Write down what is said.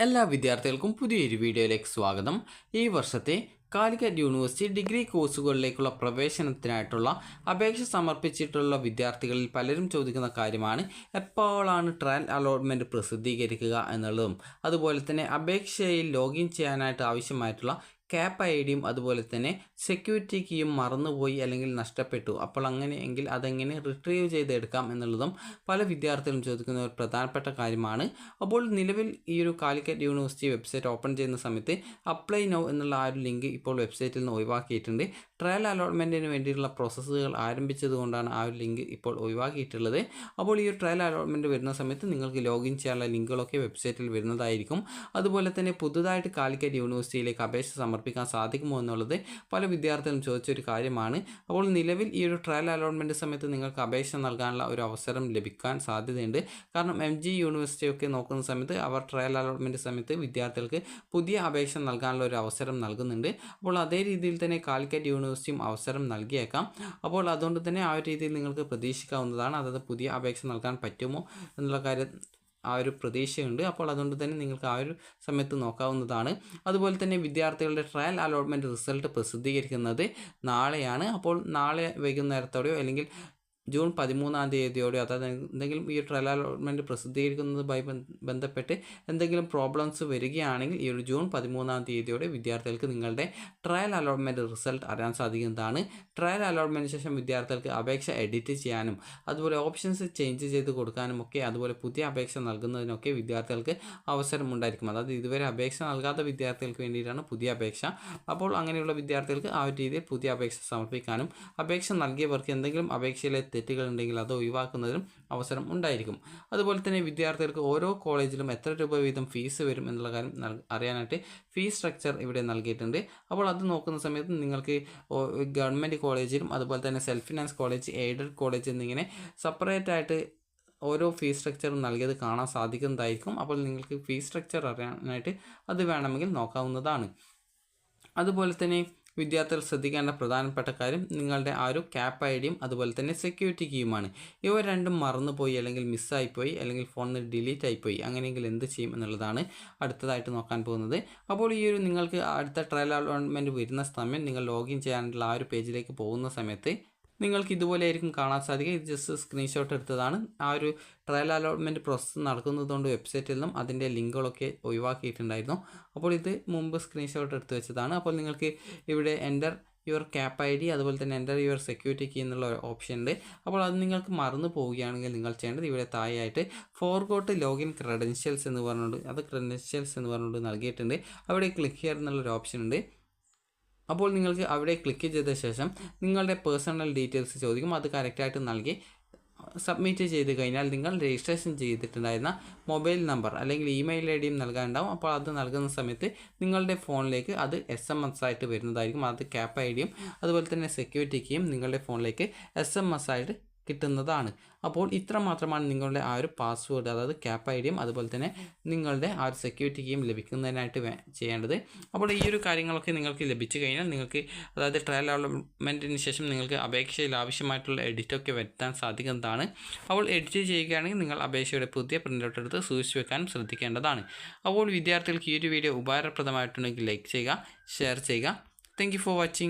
എല്ലാ വിദ്യാർത്ഥികൾക്കും പുതിയൊരു വീഡിയോയിലേക്ക് സ്വാഗതം. ഈ വർഷത്തെ കാലിക്കറ്റ് യൂണിവേഴ്സിറ്റി ഡിഗ്രി കോഴ്സുകളിലേക്കുള്ള പ്രവേശനത്തിനായിട്ടുള്ള അപേക്ഷ സമർപ്പിച്ചിട്ടുള്ള വിദ്യാർത്ഥികളിൽ പലരും ചോദിക്കുന്ന കാര്യമാണ് എപ്പോഴാണ് ട്രയൽ അലോട്ട്മെൻറ്റ് പ്രസിദ്ധീകരിക്കുക എന്നുള്ളതും അതുപോലെ തന്നെ അപേക്ഷയിൽ ലോഗിൻ ചെയ്യാനായിട്ട് ആവശ്യമായിട്ടുള്ള ക്യാപ്പ് ഐ ഡിയും അതുപോലെ തന്നെ സെക്യൂരിറ്റി കീയും മറന്നുപോയി അല്ലെങ്കിൽ നഷ്ടപ്പെട്ടു, അപ്പോൾ അങ്ങനെയെങ്കിൽ അതെങ്ങനെ റിട്രീവ് ചെയ്തെടുക്കാം എന്നുള്ളതും പല വിദ്യാർത്ഥികളും ചോദിക്കുന്ന ഒരു പ്രധാനപ്പെട്ട കാര്യമാണ്. അപ്പോൾ നിലവിൽ ഈ ഒരു കാലിക്കറ്റ് യൂണിവേഴ്സിറ്റി വെബ്സൈറ്റ് ഓപ്പൺ ചെയ്യുന്ന സമയത്ത് അപ്ലൈ നൗ എന്നുള്ള ആ ഒരു ലിങ്ക് ഇപ്പോൾ വെബ്സൈറ്റിൽ നിന്ന് ഒഴിവാക്കിയിട്ടുണ്ട്. ട്രയൽ അലോട്ട്മെൻറ്റിന് വേണ്ടിയിട്ടുള്ള പ്രോസസ്സുകൾ ആരംഭിച്ചതുകൊണ്ടാണ് ആ ഒരു ലിങ്ക് ഇപ്പോൾ ഒഴിവാക്കിയിട്ടുള്ളത്. അപ്പോൾ ഈ ഒരു ട്രയൽ അലോട്ട്മെൻറ്റ് വരുന്ന സമയത്ത് നിങ്ങൾക്ക് ലോഗിൻ ചെയ്യാനുള്ള ലിങ്കുകളൊക്കെ വെബ്സൈറ്റിൽ വരുന്നതായിരിക്കും. അതുപോലെ തന്നെ പുതുതായിട്ട് കാലിക്കറ്റ് യൂണിവേഴ്സിറ്റിയിലേക്ക് അപേക്ഷ സമർപ്പിക്കാൻ സാധിക്കുമോ എന്നുള്ളത് പല വിദ്യാർത്ഥികളും ചോദിച്ചൊരു കാര്യമാണ്. അപ്പോൾ നിലവിൽ ഈ ഒരു ട്രയൽ അലോട്ട്മെൻറ്റ് സമയത്ത് നിങ്ങൾക്ക് അപേക്ഷ നൽകാനുള്ള ഒരു അവസരം ലഭിക്കാൻ സാധ്യതയുണ്ട്. കാരണം MG യൂണിവേഴ്സിറ്റിയൊക്കെ നോക്കുന്ന സമയത്ത് അവർ ട്രയൽ അലോട്ട്മെൻറ്റ് സമയത്ത് വിദ്യാർത്ഥികൾക്ക് പുതിയ അപേക്ഷ നൽകാനുള്ള ഒരു അവസരം നൽകുന്നുണ്ട്. അപ്പോൾ അതേ രീതിയിൽ തന്നെ കാലിക്കറ്റ് യൂണിവേഴ്സിറ്റിയും അവസരം നൽകിയേക്കാം. അപ്പോൾ അതുകൊണ്ട് തന്നെ ആ ഒരു രീതിയിൽ നിങ്ങൾക്ക് പ്രതീക്ഷിക്കാവുന്നതാണ്. അതായത് പുതിയ അപേക്ഷ നൽകാൻ പറ്റുമോ എന്നുള്ള കാര്യം ആ ഒരു പ്രതീക്ഷയുണ്ട്. അപ്പോൾ അതുകൊണ്ട് തന്നെ നിങ്ങൾക്ക് ആ ഒരു സമയത്ത് നോക്കാവുന്നതാണ്. അതുപോലെ തന്നെ വിദ്യാർത്ഥികളുടെ ട്രയൽ അലോട്ട്മെൻറ്റ് റിസൾട്ട് പ്രസിദ്ധീകരിക്കുന്നത് നാളെയാണ്. അപ്പോൾ നാളെ വൈകുന്നേരത്തോടെയോ അല്ലെങ്കിൽ ജൂൺ 13-ാം തീയതിയോടെയോ അതായത് എന്തെങ്കിലും ഈ ട്രയൽ അലോട്ട്മെൻറ്റ് പ്രസിദ്ധീകരിക്കുന്നതുമായി ബന്ധപ്പെട്ട് എന്തെങ്കിലും പ്രോബ്ലംസ് വരികയാണെങ്കിൽ ഈ ഒരു ജൂൺ 13-ാം തീയതിയോടെ വിദ്യാർത്ഥികൾക്ക് നിങ്ങളുടെ ട്രയൽ അലോട്ട്മെൻറ്റ് റിസൾട്ട് അറിയാൻ സാധിക്കുന്നതാണ്. ട്രയൽ അലോട്ട്മെൻറ്റിന് ശേഷം വിദ്യാർത്ഥികൾക്ക് അപേക്ഷ എഡിറ്റ് ചെയ്യാനും അതുപോലെ ഓപ്ഷൻസ് ചേഞ്ച് ചെയ്ത് കൊടുക്കാനും ഒക്കെ അതുപോലെ പുതിയ അപേക്ഷ നൽകുന്നതിനൊക്കെ വിദ്യാർത്ഥികൾക്ക് അവസരമുണ്ടായിരിക്കും. അതായത് ഇതുവരെ അപേക്ഷ നൽകാത്ത വിദ്യാർത്ഥികൾക്ക് വേണ്ടിയിട്ടാണ് പുതിയ അപേക്ഷ. അപ്പോൾ അങ്ങനെയുള്ള വിദ്യാർത്ഥികൾക്ക് ആ ഒരു രീതിയിൽ പുതിയ അപേക്ഷ സമർപ്പിക്കാനും അപേക്ഷ നൽകിയവർക്ക് എന്തെങ്കിലും അപേക്ഷയിലെ തെറ്റുകളുണ്ടെങ്കിൽ അത് ഒഴിവാക്കുന്നതിനും അവസരം ഉണ്ടായിരിക്കും. അതുപോലെ തന്നെ വിദ്യാർത്ഥികൾക്ക് ഓരോ കോളേജിലും എത്ര രൂപ വീതം ഫീസ് വരും എന്നുള്ള കാര്യം അറിയാനായിട്ട് ഫീസ് സ്ട്രക്ചർ ഇവിടെ നൽകിയിട്ടുണ്ട്. അപ്പോൾ അത് നോക്കുന്ന സമയത്ത് നിങ്ങൾക്ക് ഗവൺമെൻറ് കോളേജിലും അതുപോലെ തന്നെ self finance college, aided college എന്നിങ്ങനെ സെപ്പറേറ്റ് ആയിട്ട് ഓരോ ഫീസ് സ്ട്രക്ചറും നൽകിയത് കാണാൻ സാധിക്കുന്നതായിരിക്കും. അപ്പോൾ നിങ്ങൾക്ക് ഫീസ് സ്ട്രക്ചർ അറിയാനായിട്ട് അത് വേണമെങ്കിൽ നോക്കാവുന്നതാണ്. അതുപോലെ തന്നെ വിദ്യാർത്ഥികൾ ശ്രദ്ധിക്കേണ്ട പ്രധാനപ്പെട്ട കാര്യം നിങ്ങളുടെ ആ ഒരു ക്യാപ്പ് ഐ ഡിയും അതുപോലെ തന്നെ സെക്യൂരിറ്റി കീയുമാണ്. ഇവ രണ്ടും മറന്നുപോയി അല്ലെങ്കിൽ മിസ്സായിപ്പോയി അല്ലെങ്കിൽ ഫോണിൽ നിന്ന് ഡിലീറ്റ് ആയിപ്പോയി, അങ്ങനെയെങ്കിൽ എന്ത് ചെയ്യും എന്നുള്ളതാണ് അടുത്തതായിട്ട് നോക്കാൻ പോകുന്നത്. അപ്പോൾ ഈ ഒരു നിങ്ങൾക്ക് അടുത്ത ട്രയൽ അലോട്ട്മെൻറ്റ് വരുന്ന സമയം നിങ്ങൾ ലോഗിൻ ചെയ്യാനുള്ള ആ ഒരു പേജിലേക്ക് പോകുന്ന സമയത്ത് നിങ്ങൾക്ക് ഇതുപോലെ ആയിരിക്കും കാണാൻ സാധിക്കുക. ഇത് ജസ്റ്റ് സ്ക്രീൻഷോട്ട് എടുത്തതാണ്. ആ ഒരു ട്രയൽ അലോട്ട്മെൻറ്റ് പ്രോസസ്സ് നടക്കുന്നതുകൊണ്ട് വെബ്സൈറ്റിൽ നിന്നും അതിൻ്റെ ലിങ്കുകളൊക്കെ ഒഴിവാക്കിയിട്ടുണ്ടായിരുന്നു. അപ്പോൾ ഇത് മുമ്പ് സ്ക്രീൻഷോട്ട് എടുത്ത് വെച്ചതാണ്. അപ്പോൾ നിങ്ങൾക്ക് ഇവിടെ enter your cap I D അതുപോലെ തന്നെ എൻ്റർ യുവർ സെക്യൂരിറ്റി കീ എന്നുള്ള ഓപ്ഷൻ ഉണ്ട്. അപ്പോൾ അത് നിങ്ങൾക്ക് മറന്നു പോവുകയാണെങ്കിൽ നിങ്ങൾ ചെയ്യേണ്ടത് ഇവിടെ താഴെയായിട്ട് ഫോർഗോട്ട് ലോഗിൻ ക്രെഡൻഷ്യൽസ് എന്ന് പറഞ്ഞുകൊണ്ട് നൽകിയിട്ടുണ്ട്. അവിടെ ക്ലിക്ക് ഹിയർ എന്നുള്ളൊരു ഓപ്ഷൻ ഉണ്ട്. അപ്പോൾ നിങ്ങൾക്ക് അവിടെ ക്ലിക്ക് ചെയ്ത ശേഷം നിങ്ങളുടെ പേഴ്സണൽ ഡീറ്റെയിൽസ് ചോദിക്കും. അത് കറക്റ്റായിട്ട് നൽകി സബ്മിറ്റ് ചെയ്ത് കഴിഞ്ഞാൽ നിങ്ങൾ രജിസ്ട്രേഷൻ ചെയ്തിട്ടുണ്ടായിരുന്ന മൊബൈൽ നമ്പർ അല്ലെങ്കിൽ ഇമെയിൽ ഐ ഡിയും നൽകാനുണ്ടാവും. അപ്പോൾ അത് നൽകുന്ന സമയത്ത് നിങ്ങളുടെ ഫോണിലേക്ക് അത് SMS ആയിട്ട് വരുന്നതായിരിക്കും. അത് ക്യാപ്പ് ഐ ഡിയും അതുപോലെ തന്നെ സെക്യൂരിറ്റി കീയും നിങ്ങളുടെ ഫോണിലേക്ക് SMS ആയിട്ട് കിട്ടുന്നതാണ്. അപ്പോൾ ഇത്ര മാത്രമാണ് നിങ്ങളുടെ ആ ഒരു പാസ്വേഡ് അതായത് ക്യാപ്പ് ഐ ഡിയും അതുപോലെ തന്നെ നിങ്ങളുടെ ആ ഒരു സെക്യൂരിറ്റി കീയും ലഭിക്കുന്നതിനായിട്ട് ചെയ്യേണ്ടത്. അപ്പോൾ ഈ ഒരു കാര്യങ്ങളൊക്കെ നിങ്ങൾക്ക് ലഭിച്ചു കഴിഞ്ഞാൽ നിങ്ങൾക്ക് അതായത് ട്രയൽ അലോട്ട്മെൻറ്റിന് ശേഷം നിങ്ങൾക്ക് അപേക്ഷയിൽ ആവശ്യമായിട്ടുള്ള എഡിറ്റൊക്കെ വരുത്താൻ സാധിക്കുന്നതാണ്. അപ്പോൾ എഡിറ്റ് ചെയ്യുകയാണെങ്കിൽ നിങ്ങൾ അപേക്ഷയുടെ പുതിയ പ്രിൻ്റ് ഔട്ട് എടുത്ത് സൂക്ഷിച്ച് വെക്കാനും ശ്രദ്ധിക്കേണ്ടതാണ്. അപ്പോൾ വിദ്യാർത്ഥികൾക്ക് ഈ ഒരു വീഡിയോ ഉപകാരപ്രദമായിട്ടുണ്ടെങ്കിൽ ലൈക്ക് ചെയ്യുക, ഷെയർ ചെയ്യുക. Thank you for watching.